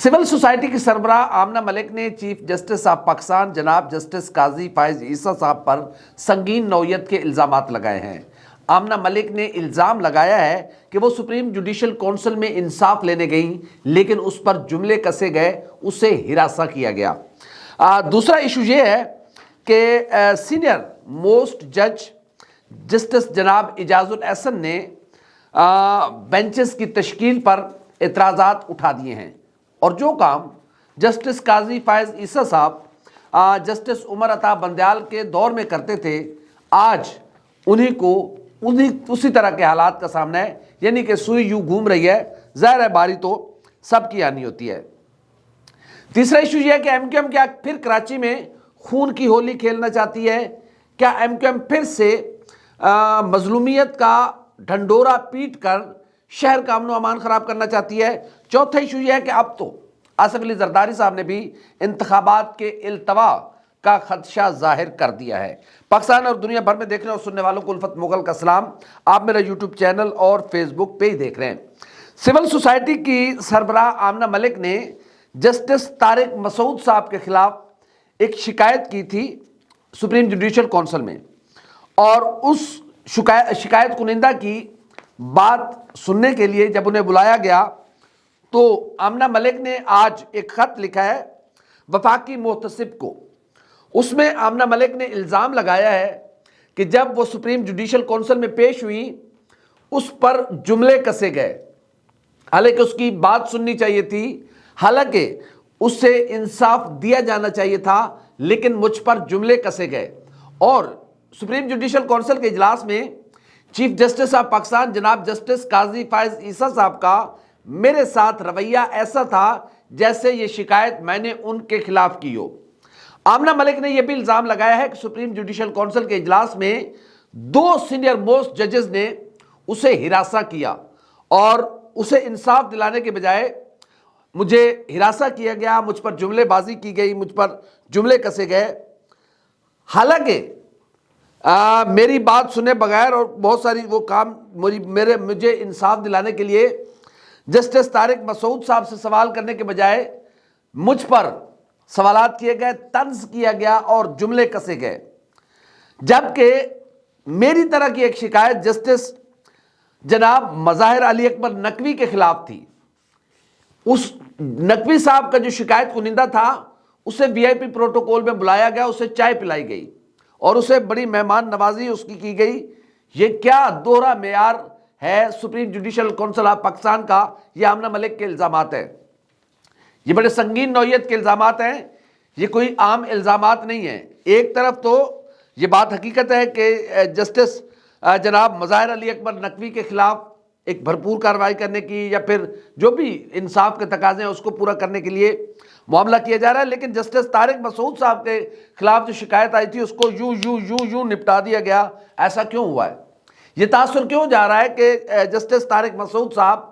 Civil society کی سربراہ آمنہ ملک نے چیف جسٹس آف پاکستان جناب جسٹس قاضی فائز عیسیٰ صاحب پر سنگین نوعیت کے الزامات لگائے ہیں۔ آمنہ ملک نے الزام لگایا ہے کہ وہ سپریم جوڈیشل کونسل میں انصاف لینے گئیں لیکن اس پر جملے کسے گئے، اسے ہراساں کیا گیا۔ دوسرا ایشو یہ ہے کہ سینئر موسٹ جج جسٹس جناب اعجاز الاحسن نے بینچز کی تشکیل پر اعتراضات اٹھا دیے ہیں، اور جو کام جسٹس قاضی فائز عیسیٰ صاحب جسٹس عمر عطا بندیال کے دور میں کرتے تھے، آج اسی طرح کے حالات کا سامنا ہے، یعنی کہ سوئی یوں گھوم رہی ہے، ظاہر ہے باری تو سب کی آنی ہوتی ہے۔ تیسرا ایشو یہ ہے کہ ایم کیو ایم کیا پھر کراچی میں خون کی ہولی کھیلنا چاہتی ہے؟ کیا ایم کیو ایم پھر سے مظلومیت کا ڈھنڈورا پیٹ کر شہر کا امن و امان خراب کرنا چاہتی ہے؟ چوتھا ایشو یہ ہے کہ اب تو آصف علی زرداری صاحب نے بھی انتخابات کے التوا کا خدشہ ظاہر کر دیا ہے۔ پاکستان اور دنیا بھر میں دیکھ رہے اور سننے والوں کو الفت مغل کا سلام، آپ میرا یوٹیوب چینل اور فیس بک پہ ہی دیکھ رہے ہیں۔ سول سوسائٹی کی سربراہ آمنہ ملک نے جسٹس طارق مسعود صاحب کے خلاف ایک شکایت کی تھی سپریم جوڈیشل کونسل میں، اور اس شکایت کنندہ کی بات سننے کے لیے جب انہیں بلایا گیا تو آمنہ ملک نے آج ایک خط لکھا ہے وفاقی محتسب کو۔ اس میں آمنہ ملک نے الزام لگایا ہے کہ جب وہ سپریم جوڈیشل کونسل میں پیش ہوئی اس پر جملے کسے گئے، حالانکہ اس کی بات سننی چاہیے تھی، حالانکہ اس سے انصاف دیا جانا چاہیے تھا، لیکن مجھ پر جملے کسے گئے۔ اور سپریم جوڈیشل کونسل کے اجلاس میں چیف جسٹس آف پاکستان جناب جسٹس قاضی فائز عیسیٰ صاحب کا میرے ساتھ رویہ ایسا تھا جیسے یہ شکایت میں نے ان کے خلاف کی ہو۔ آمنہ ملک نے یہ بھی الزام لگایا ہے کہ سپریم جوڈیشل کونسل کے اجلاس میں 2 سینئر موسٹ ججز نے اسے ہراساں کیا، اور اسے انصاف دلانے کے بجائے مجھے ہراساں کیا گیا، مجھ پر جملے بازی کی گئی، مجھ پر جملے کسے گئے۔ حالانکہ میری بات سنے بغیر اور بہت ساری وہ کام مجھے انصاف دلانے کے لیے جسٹس طارق مسعود صاحب سے سوال کرنے کے بجائے مجھ پر سوالات کیے گئے، طنز کیا گیا اور جملے کسے گئے، جبکہ میری طرح کی ایک شکایت جسٹس جناب مظاہر علی اکبر نقوی کے خلاف تھی۔ اس نقوی صاحب کا جو شکایت کنندہ تھا اسے وی آئی پی پروٹوکول میں بلایا گیا، اسے چائے پلائی گئی اور اسے بڑی مہمان نوازی اس کی گئی۔ یہ کیا دوہرا معیار ہے supreme judicial council of Pakistan کا؟ یہ آمنہ ملک کے الزامات ہیں، یہ بڑے سنگین نوعیت کے الزامات ہیں، یہ کوئی عام الزامات نہیں ہیں۔ ایک طرف تو یہ بات حقیقت ہے کہ جسٹس جناب مظاہر علی اکبر نقوی کے خلاف ایک بھرپور کارروائی کرنے کی یا پھر جو بھی انصاف کے تقاضے ہیں اس کو پورا کرنے کے لیے معاملہ کیا جا رہا ہے، لیکن جسٹس طارق مسعود صاحب کے خلاف جو شکایت آئی تھی اس کو یوں نپٹا دیا گیا۔ ایسا کیوں ہوا ہے؟ یہ تاثر کیوں جا رہا ہے کہ جسٹس طارق مسعود صاحب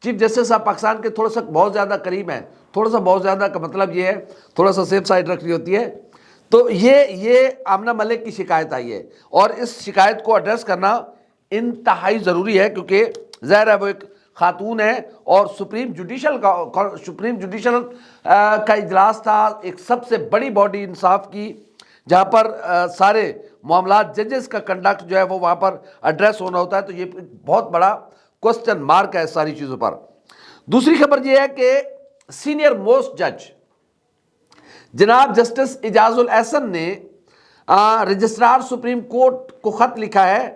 چیف جسٹس آف پاکستان کے تھوڑا سا بہت زیادہ قریب ہیں؟ تھوڑا سا بہت زیادہ کا مطلب یہ ہے تھوڑا سا سیف سائڈ رکھنی ہوتی ہے۔ تو یہ آمنہ ملک کی شکایت آئی ہے، اور اس شکایت کو ایڈریس کرنا انتہائی ضروری ہے، کیونکہ ظاہر ہے وہ ایک خاتون ہے اور سپریم جوڈیشل کا اجلاس تھا، ایک سب سے بڑی باڈی انصاف کی، جہاں پر سارے معاملات ججز کا کنڈکٹ جو ہے وہ وہاں پر ایڈریس ہونا ہوتا ہے، تو یہ بہت بڑا کوسچن مارک ہے ساری چیزوں پر۔ دوسری خبر یہ ہے کہ سینئر موسٹ جج جناب جسٹس اعجاز الاحسن نے رجسٹرار سپریم کورٹ کو خط لکھا ہے،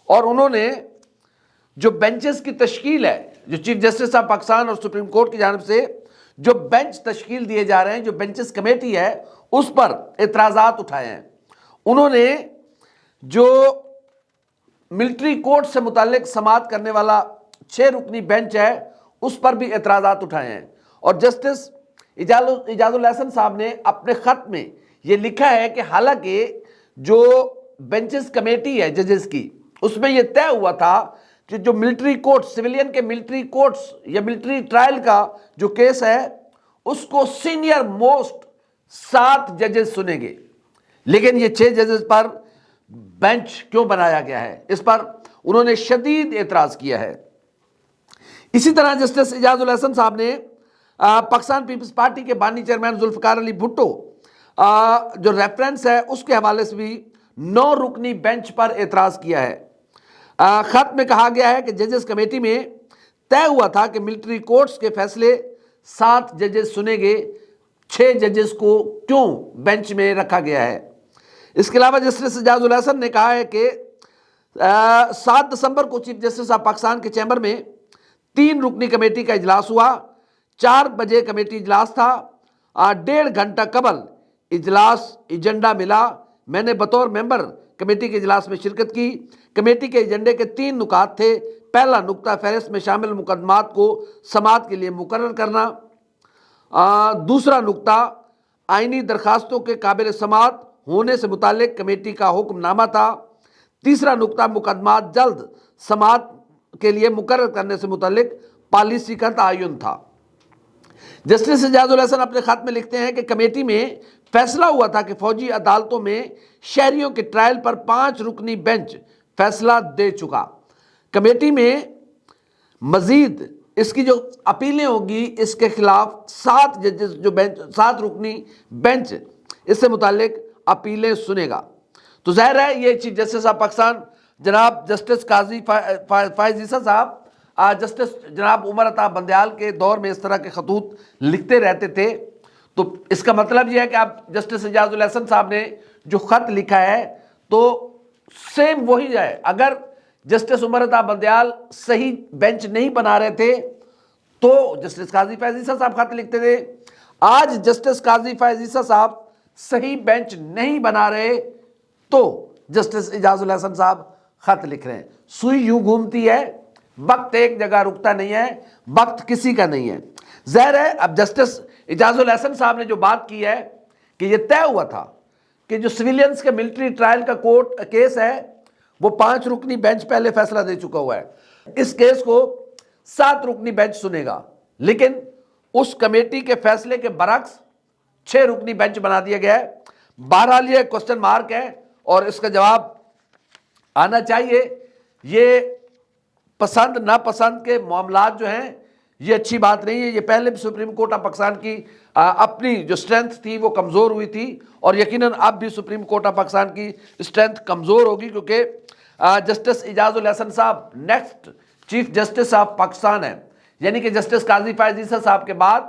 اور انہوں نے جو بینچز کی تشکیل ہے، جو چیف جسٹس آف پاکستان اور سپریم کورٹ کی جانب سے جو بینچ تشکیل دیے جا رہے ہیں، جو بینچز کمیٹی ہے، اس پر اعتراضات اٹھائے ہیں۔ انہوں نے جو ملٹری کورٹ سے متعلق سماعت کرنے والا 6 رکنی بینچ ہے اس پر بھی اعتراضات اٹھائے ہیں، اور جسٹس اعجاز الاحسن صاحب نے اپنے خط میں یہ لکھا ہے کہ حالانکہ جو بینچز کمیٹی ہے ججز کی، اس میں یہ طے ہوا تھا کہ جو ملٹری کورٹ، سویلین کے ملٹری کورٹس یا ملٹری ٹرائل کا جو کیس ہے اس کو سینئر موسٹ 7 ججز سنیں گے، لیکن یہ 6 ججز پر بینچ کیوں بنایا گیا ہے، اس پر انہوں نے شدید اعتراض کیا ہے۔ اسی طرح جسٹس اعجاز الاحسن صاحب نے پاکستان پیپلز پارٹی کے بانی چیئرمین ذوالفقار علی بھٹو جو ریفرنس ہے اس کے حوالے سے بھی 9 رکنی بینچ پر اعتراض کیا ہے۔ خط میں کہا گیا ہے کہ ججز کمیٹی میں طے ہوا تھا کہ ملٹری کورٹس کے فیصلے 7 ججز سنیں گے، 6 ججز کو کیوں بینچ میں رکھا گیا ہے۔ اس کے علاوہ جسٹس اعجاز الحسن نے کہا ہے کہ 7 دسمبر کو چیف جسٹس آف پاکستان کے چیمبر میں 3 رکنی کمیٹی کا اجلاس ہوا، 4 بجے کمیٹی اجلاس تھا، 1.5 گھنٹہ قبل اجلاس ایجنڈا ملا۔ میں نے بطور ممبر کمیٹی کے اجلاس میں شرکت کی۔ کمیٹی کے ایجنڈے کے 3 نکات تھے۔ پہلا نکتہ فہرست میں شامل مقدمات کو سماعت کے لیے مقرر کرنا، دوسرا نکتہ آئینی درخواستوں کے قابل سماعت ہونے سے متعلق کمیٹی کا حکم نامہ تھا، تیسرا نکتہ مقدمات جلد سماعت کے لیے مقرر کرنے سے متعلق پالیسی کا تعین تھا۔ جسٹس اعجاز الحسن اپنے خط میں لکھتے ہیں کہ کمیٹی میں فیصلہ ہوا تھا کہ فوجی عدالتوں میں شہریوں کے ٹرائل پر 5 رکنی بینچ فیصلہ دے چکا۔ کمیٹی میں مزید اس کی جو اپیلیں ہوگی اس کے خلاف 7 ججز جو 7 رکنی بینچ اس سے متعلق اپیلیں سنے گا۔ تو ظاہر ہے یہ چیف جسٹس آف پاکستان جناب جسٹس قاضی فائز عیسیٰ صاحب، جسٹس جناب عمر عطا بندیال کے دور میں اس طرح کے خطوط لکھتے رہتے تھے۔ تو اس کا مطلب یہ ہے کہ اب جسٹس اعجاز الحسن صاحب نے جو خط لکھا ہے تو سیم وہی ہے۔ اگر جسٹس عمر عطا بندیال صحیح بینچ نہیں بنا رہے تھے تو جسٹس قاضی فائز عیسیٰ صاحب خط لکھتے تھے۔ آج جسٹس قاضی فائز عیسیٰ صاحب صحیح بینچ نہیں بنا رہے تو جسٹس اعجاز الحسن صاحب خط لکھ رہے ہیں۔ سوئی یوں گھومتی ہے، وقت ایک جگہ رکتا نہیں ہے، وقت کسی کا نہیں ہے۔ ظاہر ہے اب جسٹس اعجاز الحسن صاحب نے جو بات کی ہے کہ یہ طے ہوا تھا کہ جو سویلینز کے ملٹری ٹرائل کا کورٹ کیس ہے وہ 5 رکنی بینچ پہلے فیصلہ دے چکا ہوا ہے، اس کیس کو 7 رکنی بینچ سنے گا، لیکن اس کمیٹی کے فیصلے کے برعکس 6 رکنی بینچ بنا دیا گیا ہے۔ بہرحال یہ کوسچن مارک ہے اور اس کا جواب آنا چاہیے۔ یہ پسند ناپسند کے معاملات جو ہیں یہ اچھی بات نہیں ہے۔ یہ پہلے بھی سپریم کورٹ آف پاکستان کی اپنی جو سٹرینتھ تھی وہ کمزور ہوئی تھی اور یقیناً اب بھی سپریم کورٹ آف پاکستان کی سٹرینتھ کمزور ہوگی، کیونکہ جسٹس اعجاز الحسن صاحب next chief justice of Pakistan ہیں، یعنی کہ جسٹس قاضی فائز عیسیٰ صاحب کے بعد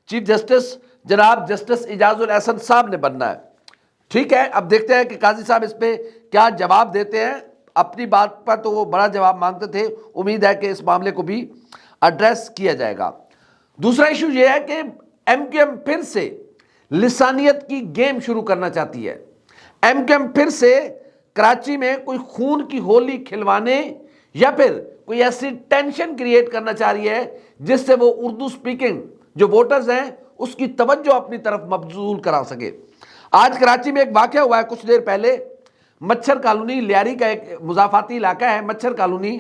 چیف جسٹس جناب جسٹس اعجاز الحسن صاحب نے بننا ہے۔ ٹھیک ہے، اب دیکھتے ہیں کہ قاضی صاحب اس پہ کیا جواب دیتے ہیں۔ اپنی بات پر تو وہ بڑا جواب مانگتے تھے، امید ہے کہ اس معاملے کو بھی ایڈریس کیا جائے گا۔ دوسرا ایشو یہ ہے کہ ایم کیو ایم پھر سے لسانیت کی گیم شروع کرنا چاہتی ہے۔ ایم کیو ایم پھر سے کراچی میں کوئی خون کی ہولی کھلوانے یا پھر کوئی ایسی ٹینشن کریٹ کرنا چاہ رہی ہے جس سے وہ اردو سپیکنگ جو ووٹرز ہیں اس کی توجہ اپنی طرف مبذول کرا سکے۔ آج کراچی میں ایک واقعہ ہوا ہے کچھ دیر پہلے، مچھر کالونی لیاری کا ایک مضافاتی علاقہ ہے مچھر کالونی،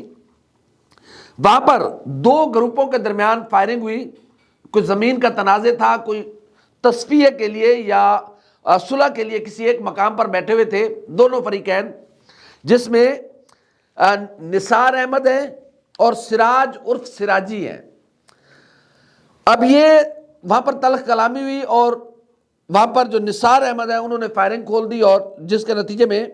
وہاں پر 2 گروپوں کے درمیان فائرنگ ہوئی۔ کوئی زمین کا تنازع تھا، کوئی تصفیہ کے لیے یا صلح کے لیے کسی ایک مقام پر بیٹھے ہوئے تھے دونوں فریقین، جس میں نثار احمد ہیں اور سراج عرف سراجی ہیں۔ اب یہ وہاں پر تلخ کلامی ہوئی اور وہاں پر جو نثار احمد ہیں انہوں نے فائرنگ کھول دی اور جس کے نتیجے میں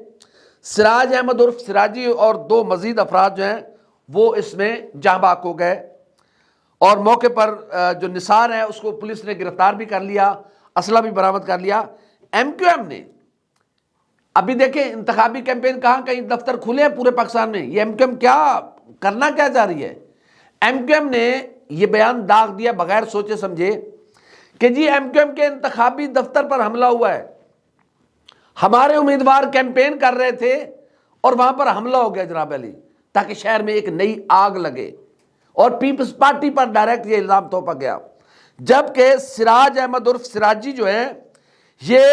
سراج احمد عرف سراجی اور 2 مزید افراد جو ہیں وہ اس میں جاں بحق ہو گئے اور موقع پر جو نثار ہے اس کو پولیس نے گرفتار بھی کر لیا، اسلحہ بھی برآمد کر لیا۔ ایم کیو ایم نے ابھی دیکھیں انتخابی کیمپین کہیں دفتر کھلے ہیں پورے پاکستان میں، یہ ایم کیو ایم کیا کرنا کیا چاہ رہی ہے؟ ایم کیو ایم نے یہ بیان داغ دیا بغیر سوچے سمجھے کہ جی ایم کیو ایم کے انتخابی دفتر پر حملہ ہوا ہے، ہمارے امیدوار کیمپین کر رہے تھے اور وہاں پر حملہ ہو گیا جناب علی، تاکہ شہر میں ایک نئی آگ لگے اور پیپلز پارٹی پر ڈائریکٹ یہ الزام تھوپا گیا، جبکہ سراج احمد عرف سراجی جو ہیں یہ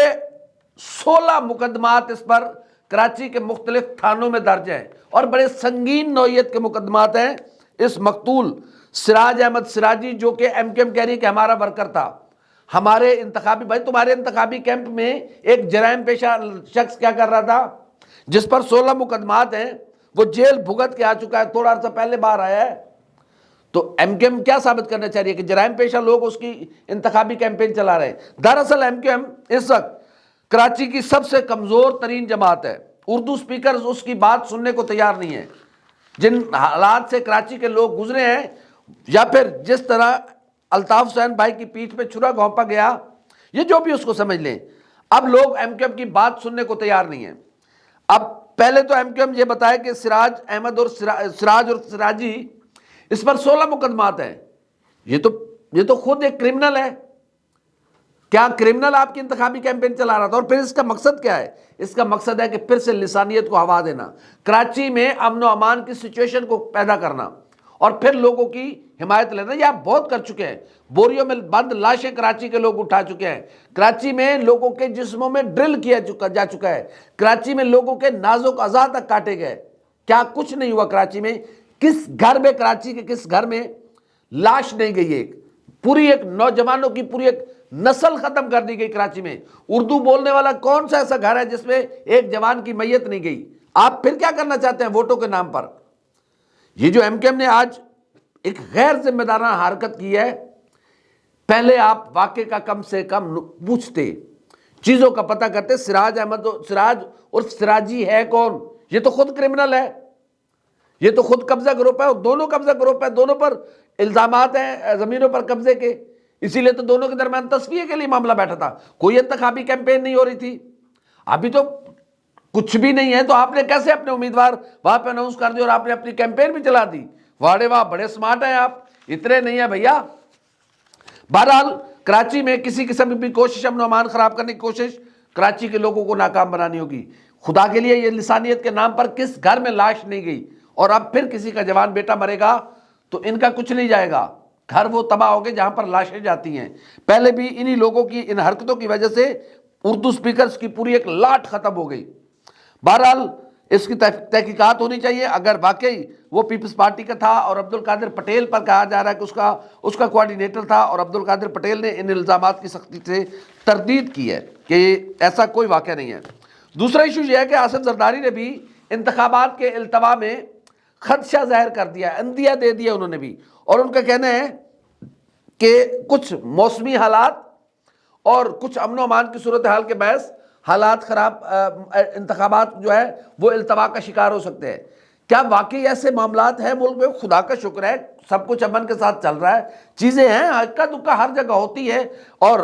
16 مقدمات اس پر کراچی کے مختلف تھانوں میں درج ہیں اور بڑے سنگین نوعیت کے مقدمات ہیں۔ اس مقتول سراج احمد سراجی جو کہ ایم کیو ایم کہہ رہی کہ ہمارا ورکر تھا، ہمارے انتخابی بھائی تمہارے انتخابی کیمپ میں ایک جرائم پیشہ شخص کیا کر رہا تھا جس پر 16 مقدمات ہیں، وہ جیل بھگت کے آ چکا ہے، تھوڑا عرصہ پہلے باہر آیا ہے۔ تو ایم کیو ایم کیا ثابت کرنا چاہ رہی ہے کہ جرائم پیشہ لوگ اس کی انتخابی کیمپین چلا رہے ہیں۔ دراصل ایم کیو ایم اس وقت کراچی کی سب سے کمزور ترین جماعت ہے۔ اردو سپیکرز اس کی بات سننے کو تیار نہیں ہیں۔ جن حالات سے کراچی کے لوگ گزرے ہیں، یا پھر جس طرح الطاف حسین بھائی کی پیٹھ پہ چھرا گھونپا گیا، یہ جو بھی اس کو سمجھ لیں، اب لوگ ایم کیو ایم کی بات سننے کو تیار نہیں ہیں۔ اب پہلے تو ایم کیو ایم یہ بتائے کہ سراج احمد اور سراجی، اس پر 16 مقدمات ہیں۔ یہ تو خود ایک کرمنل ہے۔ کیا کرمنل آپ کی انتخابی کیمپین چلا رہا تھا؟ اور پھر اس کا مقصد کیا ہے؟ اس کا مقصد ہے کہ پھر سے لسانیت کو ہوا دینا، کراچی میں امن و امان کی سچویشن کو پیدا کرنا، اور پھر لوگوں کی حمایت لینا۔ یہ آپ بہت کر چکے ہیں۔ بوریوں میں بند لاشیں کراچی کے لوگ اٹھا چکے ہیں۔ کراچی میں لوگوں کے جسموں میں ڈرل کیا جا چکا ہے۔ کراچی میں لوگوں کے نازک اعضاء تک کاٹے گئے۔ کیا کچھ نہیں ہوا کراچی میں؟ کس گھر میں، کراچی کے کس گھر میں لاش نہیں گئی؟ ایک نوجوانوں کی پوری ایک نسل ختم کر دی گئی کراچی میں۔ اردو بولنے والا کون سا ایسا گھر ہے جس میں ایک جوان کی میت نہیں گئی؟ آپ پھر کیا کرنا چاہتے ہیں ووٹوں کے نام پر؟ یہ جو ایم کیو ایم نے آج ایک غیر ذمہ دارانہ حرکت کی ہے، پہلے آپ واقعے کا کم سے کم پوچھتے، چیزوں کا پتہ کرتے۔ سراج اور سراجی ہے کون؟ یہ تو خود کرمنل ہے، یہ تو خود قبضہ گروپ ہے، دونوں قبضہ گروپ ہے، دونوں پر الزامات ہیں زمینوں پر قبضے کے۔ اسی لیے تو دونوں کے درمیان تصفیے کے لیے معاملہ بیٹھا تھا، کوئی انتخابی کیمپین نہیں ہو رہی تھی۔ ابھی تو کچھ بھی نہیں ہے، تو آپ نے کیسے اپنے امیدوار وہاں پہ اناؤنس کر دی اور آپ نے اپنی کیمپین بھی چلا دی؟ واڑے واہ، بڑے سمارٹ ہیں آپ، اتنے نہیں ہیں بھیا۔ بہرحال کراچی میں کسی قسم کی بھی کوشش امن و امان خراب کرنے کی کوشش کراچی کے لوگوں کو ناکام بنانی ہوگی۔ خدا کے لیے یہ لسانیت کے نام پر کس گھر میں لاش نہیں گئی؟ اور اب پھر کسی کا جوان بیٹا مرے گا تو ان کا کچھ نہیں جائے گا۔ گھر وہ تباہ ہو گئے جہاں پر لاشیں جاتی ہیں۔ پہلے بھی انہی لوگوں کی ان حرکتوں کی وجہ سے اردو سپیکرز کی پوری ایک لاٹ ختم ہو گئی۔ بہرحال اس کی تحقیقات ہونی چاہیے۔ اگر واقعی وہ پیپلز پارٹی کا تھا اور عبدالقادر پٹیل پر کہا جا رہا ہے کہ اس کا کوارڈینیٹر تھا، اور عبدالقادر پٹیل نے ان الزامات کی سختی سے تردید کی ہے کہ ایسا کوئی واقعہ نہیں ہے۔ دوسرا ایشو یہ ہے کہ آصف زرداری نے بھی انتخابات کے التوا میں خدشہ ظاہر کر دیا، اندیہ دے دیا انہوں نے بھی، اور ان کا کہنا ہے کہ کچھ موسمی حالات اور کچھ امن و امان کی صورتحال کے باعث حالات خراب، انتخابات جو ہے وہ التوا کا شکار ہو سکتے ہیں۔ کیا واقعی ایسے معاملات ہیں ملک میں؟ خدا کا شکر ہے سب کچھ امن کے ساتھ چل رہا ہے، چیزیں ہیں، اکا دکا ہر جگہ ہوتی ہے، اور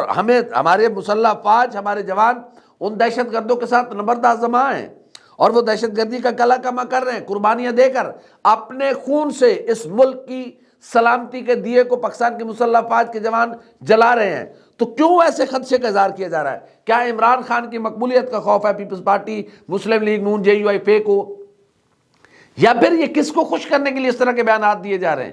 ہمارے مسلح افواج، ہمارے جوان ان دہشت گردوں کے ساتھ نبردآزماں ہیں، اور وہ دہشت گردی کا کلا کما کر رہے ہیں، قربانیاں دے کر اپنے خون سے اس ملک کی سلامتی کے دیے کو پاکستان کے مسلح افواج کے جوان جلا رہے ہیں۔ تو کیوں ایسے خدشے کا اظہار کیا جا رہا ہے؟ کیا عمران خان کی مقبولیت کا خوف ہے پیپلز پارٹی، مسلم لیگ نون، جے یو آئی پے کو؟ یا پھر یہ کس کو خوش کرنے کے لیے اس طرح کے بیانات دیے جا رہے ہیں؟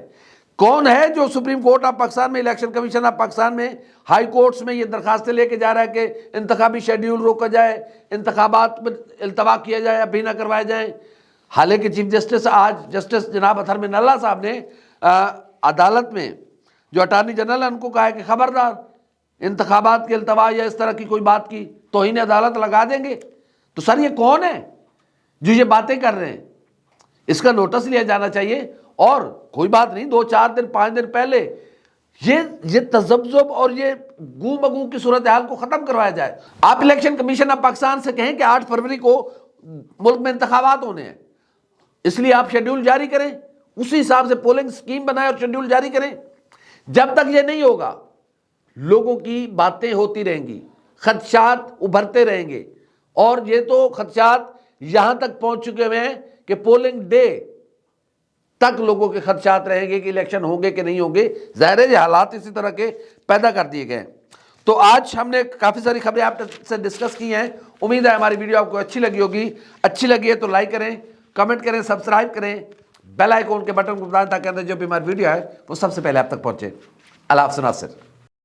کون ہے جو سپریم کورٹ آف پاکستان میں، الیکشن کمیشن آف پاکستان میں، ہائی کورٹس میں یہ درخواستیں لے کے جا رہا ہے کہ انتخابی شیڈیول روکا جائے، انتخابات میں التوا کیا جائے، ابھی نہ کروائے جائیں؟ حالانکہ چیف جسٹس آج جسٹس جناب اطہر من اللہ صاحب نے عدالت میں جو اٹارنی جنرل ہے ان کو کہا ہے کہ خبردار انتخابات کے التوا یا اس طرح کی کوئی بات کی توہین عدالت لگا دیں گے۔ تو سر یہ کون ہے جو یہ باتیں کر رہے ہیں؟ اس کا نوٹس لیا جانا چاہیے، اور کوئی بات نہیں 2 4 دن 5 دن پہلے یہ تذبذب اور یہ گو مگو کی صورتحال کو ختم کروایا جائے۔ آپ الیکشن کمیشن آف پاکستان سے کہیں کہ 8 فروری کو ملک میں انتخابات ہونے ہیں، اس لیے آپ شیڈیول جاری کریں، اسی حساب سے پولنگ سکیم بنائیں اور شیڈیول جاری کریں۔ جب تک یہ نہیں ہوگا لوگوں کی باتیں ہوتی رہیں گی، خدشات ابھرتے رہیں گے، اور یہ تو خدشات یہاں تک پہنچ چکے ہوئے ہیں کہ پولنگ ڈے تک لوگوں کے خدشات رہیں گے کہ الیکشن ہوں گے کہ نہیں ہوں گے۔ ظاہر ہے یہ حالات اسی طرح کے پیدا کر دیے گئے ہیں۔ تو آج ہم نے کافی ساری خبریں آپ سے ڈسکس کی ہیں، امید ہے ہماری ویڈیو آپ کو اچھی لگی ہوگی۔ اچھی لگی ہے تو لائک کریں، کمنٹ کریں، سبسکرائب کریں، بیل آئیکن کے بٹن کو دبائیں تاکہ جو بھی ہماری ویڈیو ہے وہ سب سے پہلے آپ تک پہنچے۔ اللہ حافظ ناصر۔